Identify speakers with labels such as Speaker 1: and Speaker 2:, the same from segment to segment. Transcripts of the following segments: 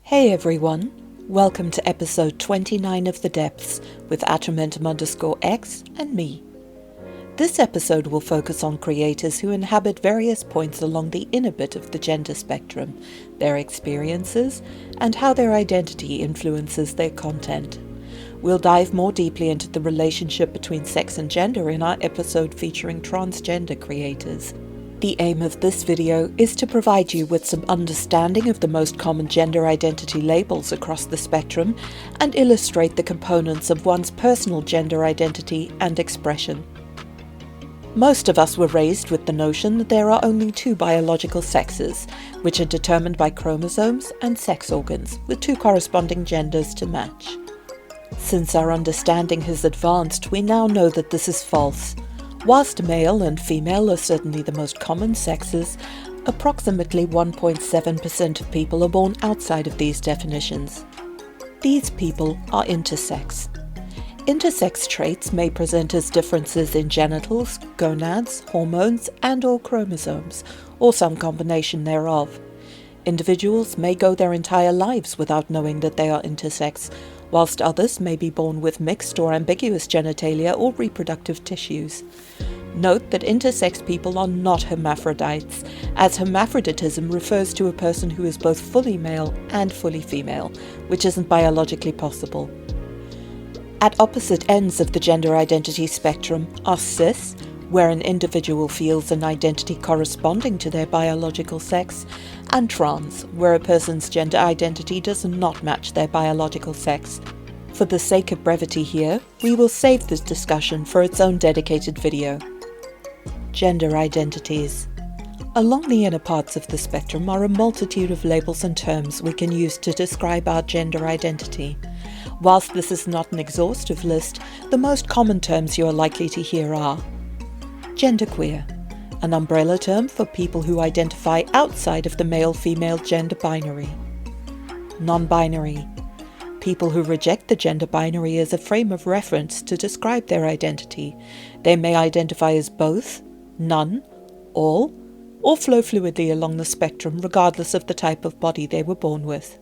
Speaker 1: Hey everyone, welcome to episode 29 of The Depths with Atomentum_X and me. This episode will focus on creators who inhabit various points along the inner bit of the gender spectrum, their experiences, and how their identity influences their content. We'll dive more deeply into the relationship between sex and gender in our episode featuring transgender creators. The aim of this video is to provide you with some understanding of the most common gender identity labels across the spectrum and illustrate the components of one's personal gender identity and expression. Most of us were raised with the notion that there are only two biological sexes, which are determined by chromosomes and sex organs, with two corresponding genders to match. Since our understanding has advanced, we now know that this is false. Whilst male and female are certainly the most common sexes, approximately 1.7% of people are born outside of these definitions. These people are intersex. Intersex traits may present as differences in genitals, gonads, hormones, and/or chromosomes, or some combination thereof. Individuals may go their entire lives without knowing that they are intersex, whilst others may be born with mixed or ambiguous genitalia or reproductive tissues. Note that intersex people are not hermaphrodites, as hermaphroditism refers to a person who is both fully male and fully female, which isn't biologically possible. At opposite ends of the gender identity spectrum are cis, where an individual feels an identity corresponding to their biological sex, and trans, where a person's gender identity does not match their biological sex. For the sake of brevity here, we will save this discussion for its own dedicated video. Gender identities. Along the inner parts of the spectrum are a multitude of labels and terms we can use to describe our gender identity. Whilst this is not an exhaustive list, the most common terms you are likely to hear are genderqueer, an umbrella term for people who identify outside of the male-female gender binary. Non-binary, people who reject the gender binary as a frame of reference to describe their identity. They may identify as both, none, all, or flow fluidly along the spectrum regardless of the type of body they were born with.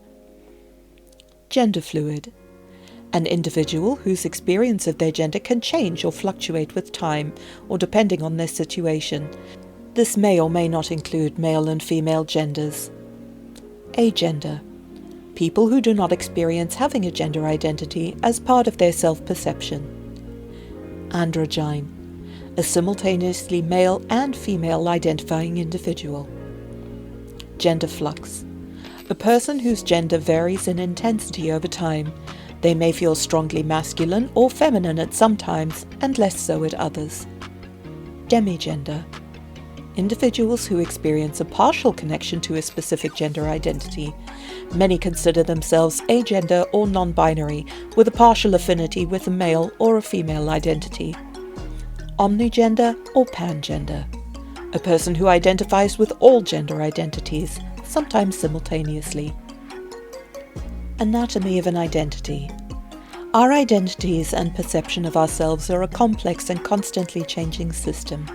Speaker 1: Gender fluid, an individual whose experience of their gender can change or fluctuate with time, or depending on their situation. This may or may not include male and female genders. Agender, people who do not experience having a gender identity as part of their self-perception. Androgyne, a simultaneously male and female identifying individual. Gender flux, a person whose gender varies in intensity over time. They may feel strongly masculine or feminine at some times and less so at others. Demigender, individuals who experience a partial connection to a specific gender identity. Many consider themselves agender or non-binary, with a partial affinity with a male or a female identity. Omnigender or pangender, a person who identifies with all gender identities, sometimes simultaneously. Anatomy of an identity. Our identities and perception of ourselves are a complex and constantly changing system.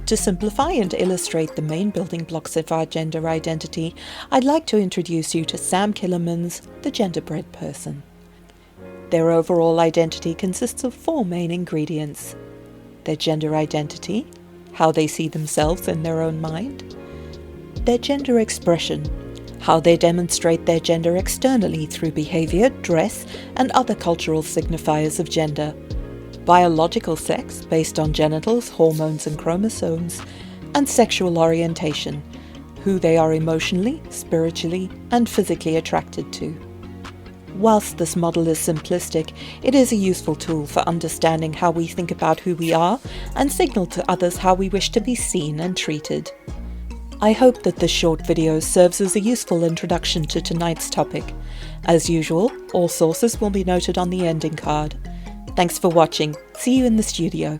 Speaker 1: To simplify and illustrate the main building blocks of our gender identity, I'd like to introduce you to Sam Killerman's The Genderbread Person. Their overall identity consists of four main ingredients: their gender identity, how they see themselves in their own mind; their gender expression, how they demonstrate their gender externally through behavior, dress, and other cultural signifiers of gender; biological sex, based on genitals, hormones, and chromosomes; and sexual orientation, who they are emotionally, spiritually, and physically attracted to. Whilst this model is simplistic, it is a useful tool for understanding how we think about who we are and signal to others how we wish to be seen and treated. I hope that this short video serves as a useful introduction to tonight's topic. As usual, all sources will be noted on the ending card. Thanks for watching. See you in the studio.